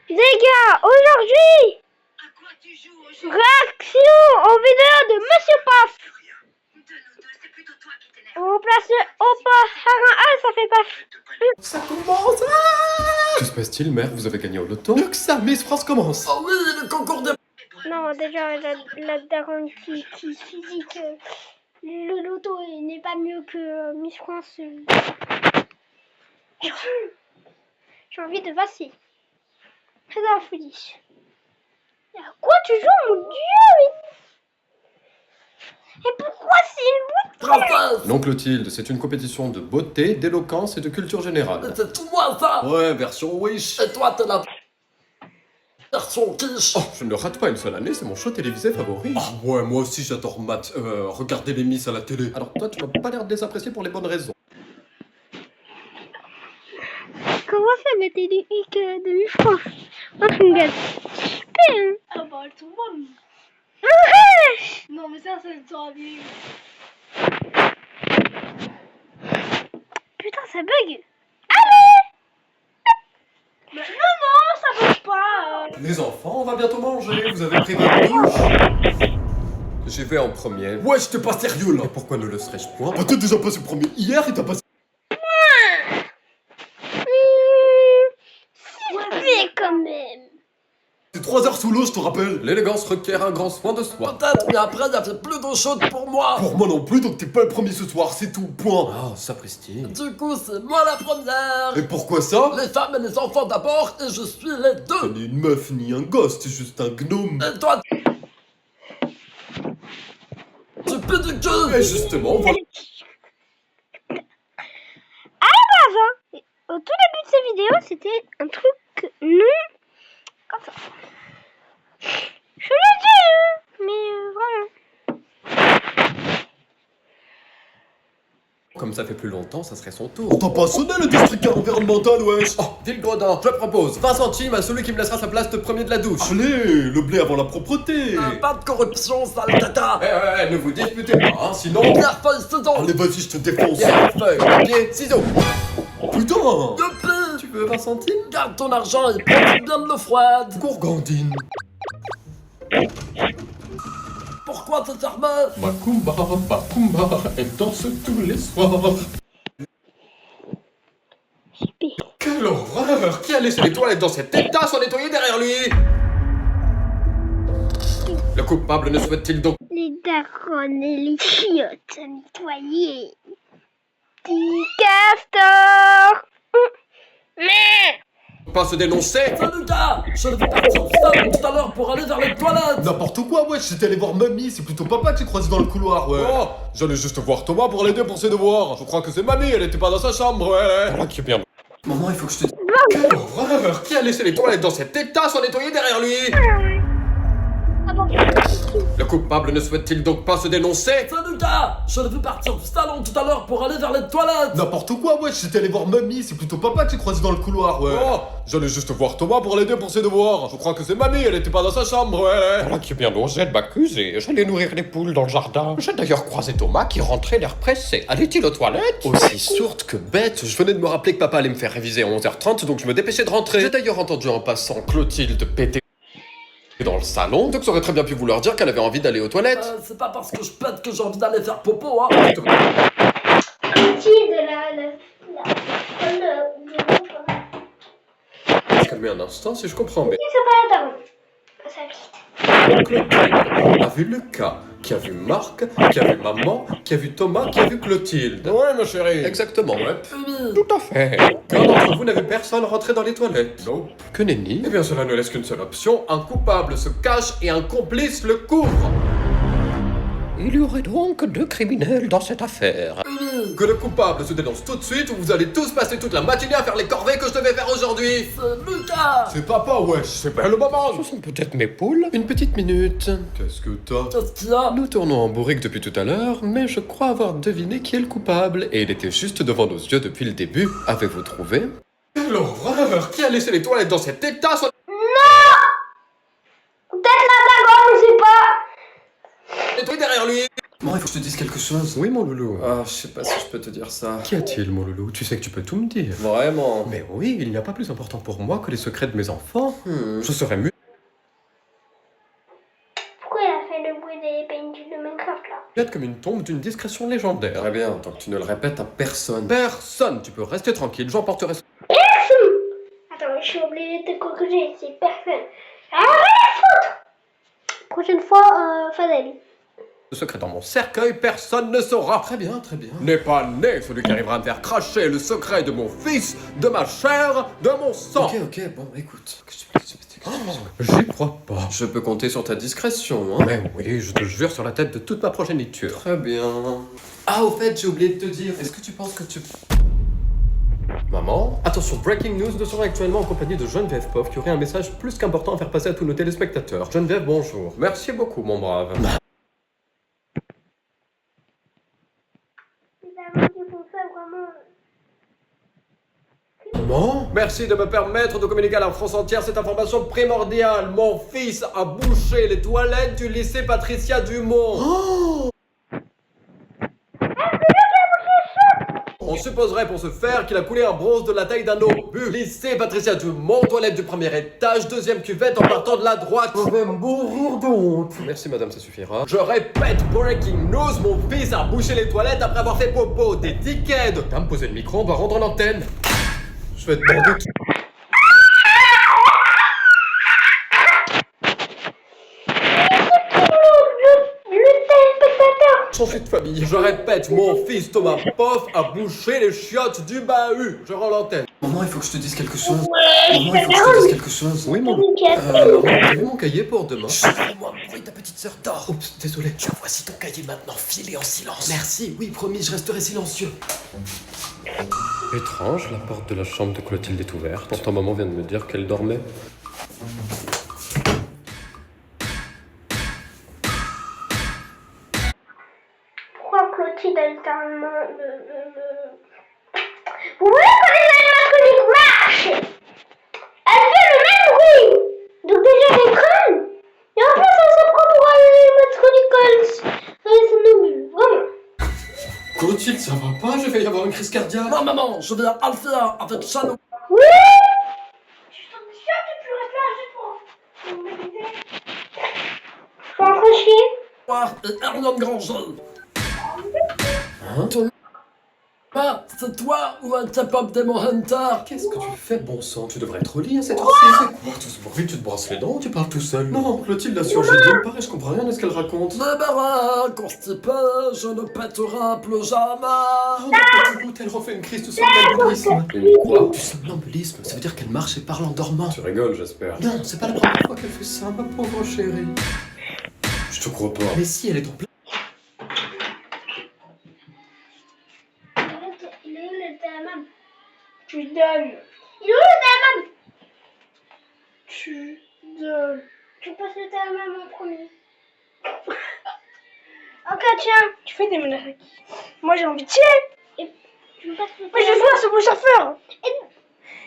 Les gars, aujourd'hui, réaction aux vidéos de Monsieur Paf. On place le Opa Haran, ça fait Paf. Ça commence. Que se passe-t-il, mère? Vous avez gagné au loto? Mieux que ça, Miss France commence. Oh oui, le concours de... Non, déjà, la daronne qui dit que le loto n'est pas mieux que Miss France. J'ai envie de passer. C'est un folie. À quoi tu joues, mon Dieu? Et pourquoi c'est une beauté? Princesse. Non, Clotilde, c'est une compétition de beauté, d'éloquence et de culture générale. C'est tout moi ça. Ouais, version Wish. Et toi t'es la... version quiche. Oh, je ne rate pas une seule année, c'est mon show télévisé favori. Ah ouais, moi aussi j'adore regarder les Miss à la télé. Alors toi, tu n'as pas l'air de les apprécier pour les bonnes raisons. Comment ça mettait du hic de Miss France? Oh, tu me gâtes. Super, hein? Ah bah elles sont bonnes. Ouais. Non mais ça sera bien. Putain, ça bug. Allez. Mais non, ça bouge pas. Les enfants, on va bientôt manger. Vous avez pris votre douche? J'y vais en premier. Ouais, j'étais pas sérieux là. Et pourquoi ne le serais-je point? Bah, t'as déjà passé premier hier et t'as passé... Mais quand même. C'est 3 heures sous l'eau, je te rappelle. L'élégance requiert un grand soin de soi. Peut-être, mais après il y a fait plus d'eau chaude pour moi. Pour moi non plus, donc t'es pas le premier ce soir, c'est tout, point. Ah, sapristi. Du coup c'est moi la première. Et pourquoi ça? Les femmes et les enfants d'abord et je suis les Ce deux. n'est une meuf ni un gosse, c'est juste un gnome. Et toi... tu peux du cul. Et justement, voilà. Au tout début de cette vidéo, c'était un truc non comme ça. Je l'ai dit, hein, mais vraiment. Comme ça fait plus longtemps, ça serait son tour. T'as pas sonné le district environnemental, wesh. Oh, Ville Gredin, je propose 20 centimes à celui qui me laissera sa place de premier de la douche. Allez, le blé avant la propreté. Pas de corruption, sale caca. Ne vous disputez pas, hein, sinon... Pierre, feuille, ciseaux. Allez, vas-y, je te défonce. Pierre, feuille, papier, ciseaux. Putain. Youpi. Tu veux 20 centimes? Garde ton argent et profite bien de l'eau froide. Gourgandine. Pourquoi te fermer? Macumba, elle danse tous les soirs. Quelle horreur! Qui a laissé les toilettes dans cet état sans nettoyer derrière lui? Le coupable ne souhaite-t-il donc Les darons et les chiottes à nettoyer. Petit castor. Mais pas se dénoncer? Salut gars. Je devais partir au salon tout à l'heure pour aller vers les toilettes. N'importe quoi, wesh, j'étais allé voir mamie, c'est plutôt papa que j'ai croisé dans le couloir, ouais. Oh, j'allais juste voir Thomas pour l'aider pour ses devoirs. Je crois que c'est mamie, elle était pas dans sa chambre, ouais. Voilà qui est bien. Maman, il faut que je te... Quelle horreur! Qui a laissé les toilettes dans cet état sans nettoyer derrière lui? ah bon. Le coupable ne souhaite-t-il donc pas se dénoncer? Salut gars. Je devais partir au salon tout à l'heure pour aller vers les toilettes. N'importe quoi, wesh, j'étais allé voir mamie, c'est plutôt papa que j'ai croisé dans le couloir, ouais. Oh, j'allais juste voir Thomas pour l'aider pour ses devoirs. Je crois que c'est mamie, elle était pas dans sa chambre, ouais. Voilà qui est bien osé de m'accuser. J'allais nourrir les poules dans le jardin. J'ai d'ailleurs croisé Thomas qui rentrait l'air pressé. Allait-il aux toilettes? Aussi sourde que bête, je venais de me rappeler que papa allait me faire réviser à 11h30, donc je me dépêchais de rentrer. J'ai d'ailleurs entendu en passant Clotilde péter dans le salon, donc j'aurais très bien pu vous leur dire qu'elle avait envie d'aller aux toilettes. C'est pas parce que je pète que j'ai envie d'aller faire popo, hein. Petit de Calmez un instant si je comprends bien. c'est pas la daronne. Ça vite. Clotilde a vu Lucas, qui a vu Marc, qui a vu maman, qui a vu Thomas, qui a vu Clotilde. Ouais, ma chérie. Exactement, ouais. Oui. Tout à fait. Qu'un d'entre vous n'avait personne rentré dans les toilettes? Non. Que nenni? Eh bien, cela ne laisse qu'une seule option. Un coupable se cache et un complice le couvre. Il y aurait donc 2 criminels dans cette affaire. Oui. Que le coupable se dénonce tout de suite ou vous allez tous passer toute la matinée à faire les corvées que je devais faire aujourd'hui. C'est Lucas. C'est papa, wesh, c'est pas le moment. Ce sont peut-être mes poules. Une petite minute. Qu'est-ce que t'as? Qu'est-ce qu'il y a? Nous tournons en bourrique depuis tout à l'heure, mais je crois avoir deviné qui est le coupable, et il était juste devant nos yeux depuis le début. Avez-vous trouvé? Quelle horreur! Qui a laissé les toilettes dans cet état sans... Peut-être la daronne, je sais pas. nettoyer derrière lui? Bon, il faut que je te dise quelque chose. Oui, mon loulou. Ah, je sais pas si je peux te dire ça. Qu'y a-t-il, mon loulou? Tu sais que tu peux tout me dire. Vraiment. Mais oui, il n'y a pas plus important pour moi que les secrets de mes enfants. Je serais mieux Pourquoi il a fait le bruit des PNJ de Minecraft là? comme une tombe d'une discrétion légendaire. Très bien, tant que tu ne le répètes à personne. Personne, tu peux rester tranquille, j'emporterai ce Attends, je suis obligée de te corriger, c'est personne. Ah, rien à foutre! Prochaine fois, Fadel. secret dans mon cercueil, personne ne saura. Très bien, très bien. N'est pas né celui qui arrivera à me faire cracher le secret de mon fils, de ma chair, de mon sang. Ok, bon, écoute. J'y crois pas. Je peux compter sur ta discrétion, hein. Mais oui, je te jure sur la tête de toute ma progéniture. Très bien. Ah, au fait, j'ai oublié de te dire, est-ce que tu penses que tu... Maman, attention, breaking news, nous serons actuellement en compagnie de Geneviève Poff qui aurait un message plus qu'important à faire passer à tous nos téléspectateurs. Geneviève, bonjour. Merci beaucoup, mon brave. Les Allemands qui font ça vraiment. Maman, merci de me permettre de communiquer à la France entière cette information primordiale. Mon fils a bouché les toilettes du lycée Patricia Dumont. On supposerait pour ce faire qu'il a coulé un bronze de la taille d'un obus. Lycée Patricia Dumont, toilette du premier étage, deuxième cuvette en partant de la droite. Je vais mourir de honte. Merci madame, ça suffira. Je répète, breaking news, mon fils a bouché les toilettes après avoir fait popo. Des tickets de... Viens me poser le micro, on doit rendre l'antenne. Je vais te demander tout. Changer de famille. Je répète, mon fils Thomas Poff a bouché les chiottes du bahut. Je rends l'antenne. Maman, il faut que je te dise quelque chose. Maman, il faut que je te dise quelque chose. Oui, mon... Maman, t'as vu mon cahier pour demain? Moi, oui, ta petite sœur dort. Oups, désolé. Tiens, voici ton cahier maintenant, filé en silence. Merci, oui, promis, je resterai silencieux. Étrange, la porte de la chambre de Clotilde est ouverte. Pourtant, maman vient de me dire qu'elle dormait. Pourquoi Clotilde a littéralement Vous voyez quand les animatroniques marchent, elle fait le même bruit. Donc déjà elle crâne. Et en plus elle se prend pour un animatronique quand elle somnambule. Vraiment. Clotilde, ça va pas? Je vais y avoir une crise cardiaque. Non, maman, je viens à le faire avec Chano. Oui. Je suis sûre que tu restes là juste pour m'aider. Je suis en train de chier. Et Hermione Granger. Hein? Ah, c'est toi ou un K-pop Demon Hunter? Qu'est-ce que tu fais, bon sang? Tu devrais être au lit à cette heure-ci. heure-ci. C'est quoi tout ce bruit? Tu te brosses les dents ou tu parles tout seul? Non, Clotilde a surgi d'une part et je comprends rien de ce qu'elle raconte. Débarras, constipé, je ne pèterai plus jamais. Oh, notre petit bout, elle refait une crise du somnambulisme. Une quoi? Du somnambulisme, ça veut dire qu'elle marche et parle en dormant. Tu rigoles, j'espère. Non, c'est pas la première fois qu'elle fait ça, ma pauvre chérie. Je te crois pas. Mais si, elle est en plein... Il est où le Tamam? Tu donnes. Il est où le Tamam? Tu donnes. Tu passes le Tamam en premier. Ok, tiens, tu fais des menaces. Moi j'ai envie de tirer. Et tu me passes le Tamam. Mais je joue à ce beau surfeur.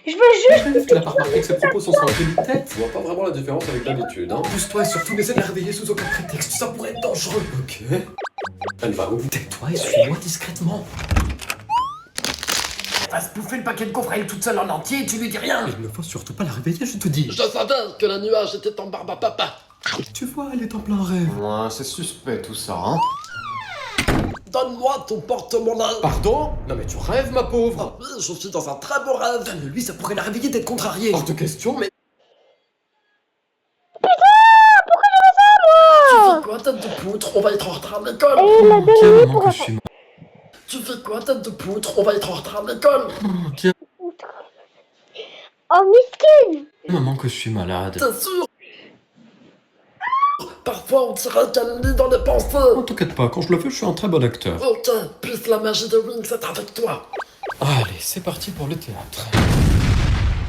Et je veux juste. Tu n'as pas remarqué que ses propos sont sans tête? Je vois pas vraiment la différence avec d'habitude, hein. Pousse-toi et surtout n'essaie de la réveiller sous aucun prétexte, ça pourrait être dangereux. Ok. Elle va où? Tais-toi et suis-moi discrètement. Elle va se bouffer le paquet de gaufres elle toute seule en entier, tu lui dis rien. Il ne faut surtout pas la réveiller, je te dis. Je savais que le nuage était en barbe à papa. Tu vois, elle est en plein rêve. Ouais, c'est suspect tout ça, hein. Donne-moi ton porte-monnaie. Pardon? Non mais tu rêves, ma pauvre. Oui, je suis dans un très beau rêve. Donne-le-lui, ça pourrait la réveiller d'être contrariée. Hors de question, mais... Tu fais quoi, tête de poutre? On va être en retard à l'école. Quel moment que je suis Tu fais quoi, tête de poutre? On va être en retard à l'école. Oh, miskin. Maman que je suis malade. T'es sûr? Parfois on dirait qu'elle lit dans les pensées. Ne t'inquiète pas, quand je le fais, je suis un très bon acteur. Ok, puisse la magie de Wings être avec toi. Allez, c'est parti pour le théâtre.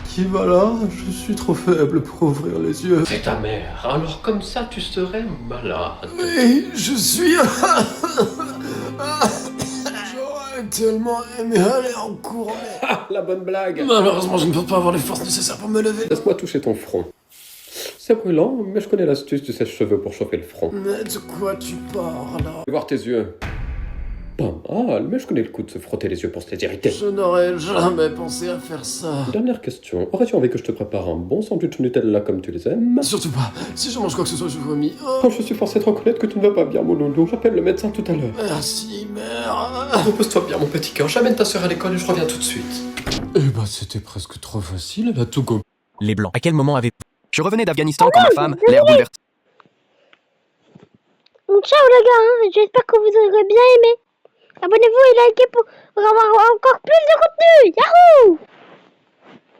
Qui va là? Je suis trop faible pour ouvrir les yeux. C'est ta mère, alors comme ça, tu serais malade. Et je suis... J'aurais tellement aimé aller en cours, mais... Ah, la bonne blague. Malheureusement, je ne peux pas avoir les forces nécessaires pour me lever. Laisse-moi toucher ton front. C'est brûlant, mais je connais l'astuce du sèche-cheveux pour chauffer le front. Mais de quoi tu parles? Fais voir tes yeux. Pas mal, mais je connais le coup de se frotter les yeux pour se les irriter. Je n'aurais jamais pensé à faire ça. Dernière question. Aurais-tu envie que je te prépare un bon sandwich Nutella comme tu les aimes? Surtout pas. Si je mange quoi que ce soit, je vomis. Oh, Oh, je suis forcé de reconnaître que tu ne vas pas bien, mon loulou. J'appelle le médecin tout à l'heure. merci, mère. Repose-toi bien, mon petit cœur. J'amène ta sœur à l'école et je reviens tout de suite. Eh bah, c'était presque trop facile, elle a tout compris. Les Blancs. À quel moment avez... Je revenais d'Afghanistan quand ma femme, l'air bouleversée. Donc, ciao les gars, hein. J'espère que vous aurez bien aimé. Abonnez-vous et likez pour avoir encore plus de contenu. Yahoo!